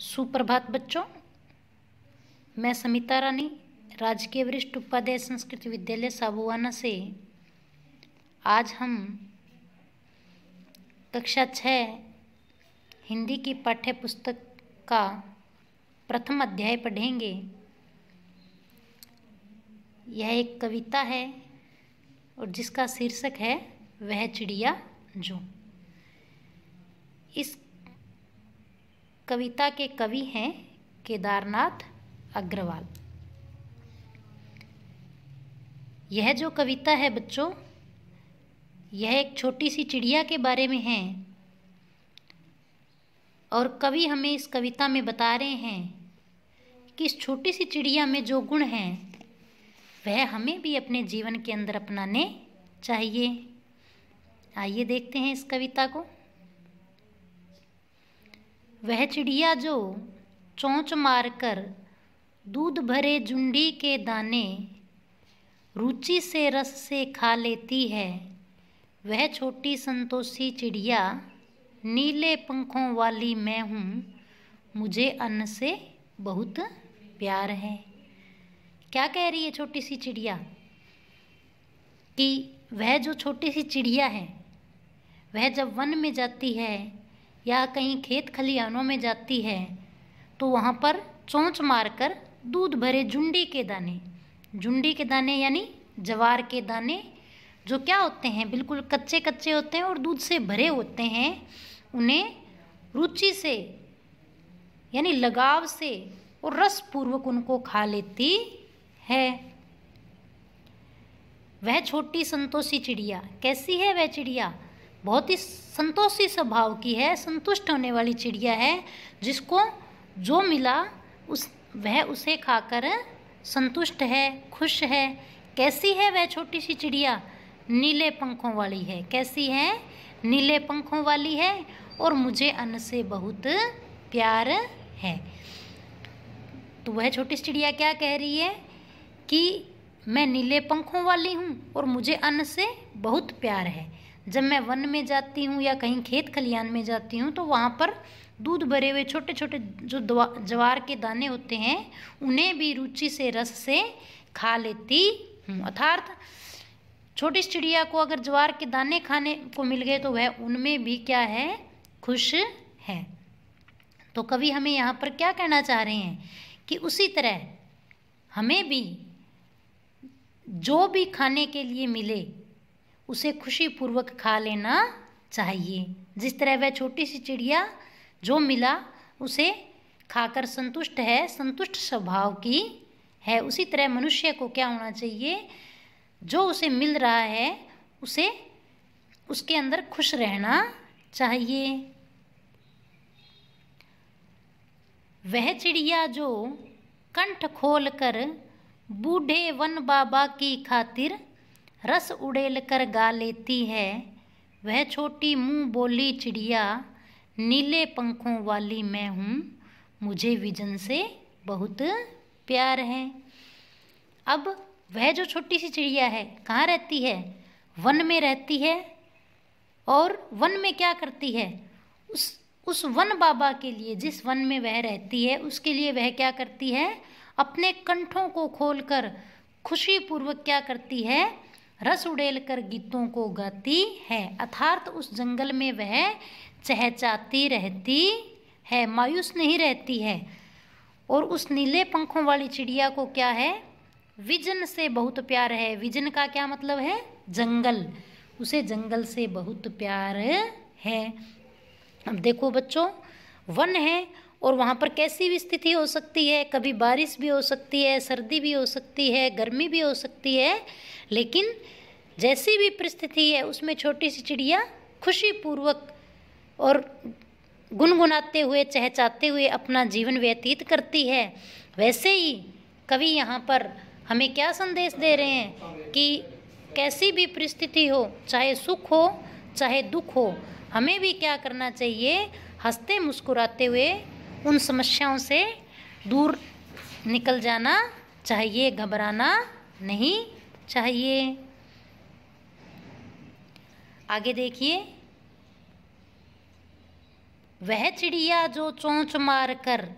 सुप्रभात बच्चों, मैं समिता रानी राजकीय वरिष्ठ उपाध्याय संस्कृत विद्यालय साबुआना से आज हम कक्षा 6 हिंदी की पाठ्य पुस्तक का प्रथम अध्याय पढ़ेंगे। यह एक कविता है और जिसका शीर्षक है वह चिड़िया जो। इस कविता के कवि हैं केदारनाथ अग्रवाल। यह जो कविता है बच्चों, यह एक छोटी सी चिड़िया के बारे में है और कवि हमें इस कविता में बता रहे हैं कि इस छोटी सी चिड़िया में जो गुण हैं वह हमें भी अपने जीवन के अंदर अपनाने चाहिए। आइए देखते हैं इस कविता को। वह चिड़िया जो चोंच मारकर दूध भरे जुंडी के दाने रुचि से रस से खा लेती है, वह छोटी संतोषी चिड़िया नीले पंखों वाली मैं हूँ, मुझे अन्न से बहुत प्यार है। क्या कह रही है छोटी सी चिड़िया कि वह जो छोटी सी चिड़िया है वह जब वन में जाती है या कहीं खेत खलिहानों में जाती है तो वहाँ पर चोंच मारकर दूध भरे जुंडी के दाने यानी जवार के दाने जो क्या होते हैं, बिल्कुल कच्चे कच्चे होते हैं और दूध से भरे होते हैं, उन्हें रुचि से यानी लगाव से और रसपूर्वक उनको खा लेती है। वह छोटी संतोषी चिड़िया कैसी है? वह चिड़िया बहुत ही संतोषी स्वभाव की है, संतुष्ट होने वाली चिड़िया है, जिसको जो मिला वह उसे खाकर संतुष्ट है, खुश है। कैसी है वह छोटी सी चिड़िया? नीले पंखों वाली है। कैसी है? नीले पंखों वाली है और मुझे अन्न से बहुत प्यार है। तो वह छोटी सी चिड़िया क्या कह रही है कि मैं नीले पंखों वाली हूँ और मुझे अन्न से बहुत प्यार है। जब मैं वन में जाती हूँ या कहीं खेत खलिहान में जाती हूँ तो वहाँ पर दूध भरे हुए छोटे छोटे जो ज्वार के दाने होते हैं उन्हें भी रुचि से रस से खा लेती हूँ। अर्थात छोटी चिड़िया को अगर ज्वार के दाने खाने को मिल गए तो वह उनमें भी क्या है? खुश है। तो कवि हमें यहाँ पर क्या कहना चाह रहे हैं कि उसी तरह हमें भी जो भी खाने के लिए मिले उसे खुशीपूर्वक खा लेना चाहिए। जिस तरह वह छोटी सी चिड़िया जो मिला उसे खाकर संतुष्ट है, संतुष्ट स्वभाव की है, उसी तरह मनुष्य को क्या होना चाहिए? जो उसे मिल रहा है उसे उसके अंदर खुश रहना चाहिए। वह चिड़िया जो कंठ खोल कर बूढ़े वन बाबा की खातिर रस उड़ेल कर गा लेती है, वह छोटी मुँह बोली चिड़िया नीले पंखों वाली मैं हूँ, मुझे विजन से बहुत प्यार है। अब वह जो छोटी सी चिड़िया है कहाँ रहती है? वन में रहती है। और वन में क्या करती है? उस वन बाबा के लिए, जिस वन में वह रहती है उसके लिए वह क्या करती है? अपने कंठों को खोलकर खुशीपूर्वक क्या करती है? रस उड़ेल कर गीतों को गाती है। अर्थात उस जंगल में वह चहचहाती रहती है, मायूस नहीं रहती है। और उस नीले पंखों वाली चिड़िया को क्या है? विजन से बहुत प्यार है। विजन का क्या मतलब है? जंगल। उसे जंगल से बहुत प्यार है। अब देखो बच्चों, वन है और वहाँ पर कैसी भी स्थिति हो सकती है, कभी बारिश भी हो सकती है, सर्दी भी हो सकती है, गर्मी भी हो सकती है, लेकिन जैसी भी परिस्थिति है उसमें छोटी सी चिड़िया खुशीपूर्वक और गुनगुनाते हुए चहचहाते हुए अपना जीवन व्यतीत करती है। वैसे ही कवि यहाँ पर हमें क्या संदेश दे रहे हैं कि कैसी भी परिस्थिति हो, चाहे सुख हो चाहे दुख हो, हमें भी क्या करना चाहिए? हंसते मुस्कुराते हुए उन समस्याओं से दूर निकल जाना चाहिए, घबराना नहीं चाहिए। आगे देखिए, वह चिड़िया जो चोंच मार कर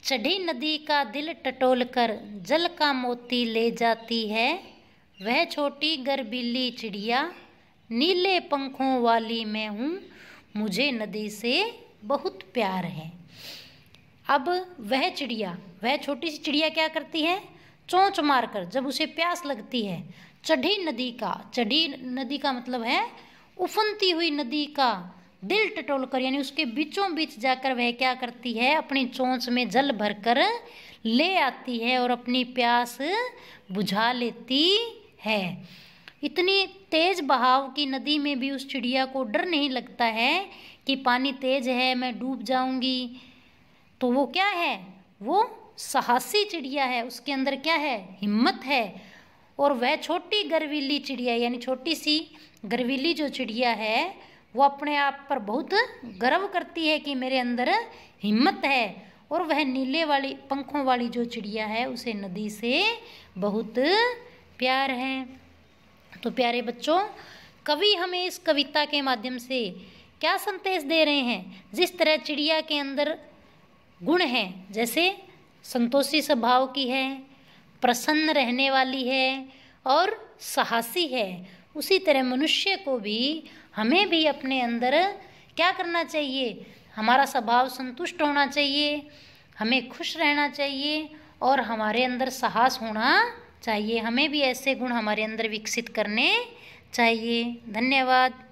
चढ़ी नदी का दिल टटोल कर जल का मोती ले जाती है, वह छोटी गर्वीली चिड़िया नीले पंखों वाली मैं हूँ, मुझे नदी से बहुत प्यार है। अब वह चिड़िया, वह छोटी सी चिड़िया क्या करती है? चोंच मारकर, जब उसे प्यास लगती है, चढ़ी नदी का मतलब है उफनती हुई नदी का दिल टटोल कर, यानी उसके बीचों बीच जाकर वह क्या करती है? अपनी चोंच में जल भरकर ले आती है और अपनी प्यास बुझा लेती है। इतनी तेज बहाव की नदी में भी उस चिड़िया को डर नहीं लगता है कि पानी तेज है, मैं डूब जाऊंगी। तो वो क्या है? वो साहसी चिड़िया है, उसके अंदर क्या है? हिम्मत है। और वह छोटी गर्वीली चिड़िया, यानी छोटी सी गर्वीली जो चिड़िया है, वो अपने आप पर बहुत गर्व करती है कि मेरे अंदर हिम्मत है। और वह नीले वाली पंखों वाली जो चिड़िया है, उसे नदी से बहुत प्यार है। तो प्यारे बच्चों, कवि हमें इस कविता के माध्यम से क्या संदेश दे रहे हैं? जिस तरह चिड़िया के अंदर गुण हैं, जैसे संतोषी स्वभाव की है, प्रसन्न रहने वाली है और साहसी है, उसी तरह मनुष्य को भी, हमें भी अपने अंदर क्या करना चाहिए? हमारा स्वभाव संतुष्ट होना चाहिए, हमें खुश रहना चाहिए और हमारे अंदर साहस होना चाहिए। हमें भी ऐसे गुण हमारे अंदर विकसित करने चाहिए। धन्यवाद।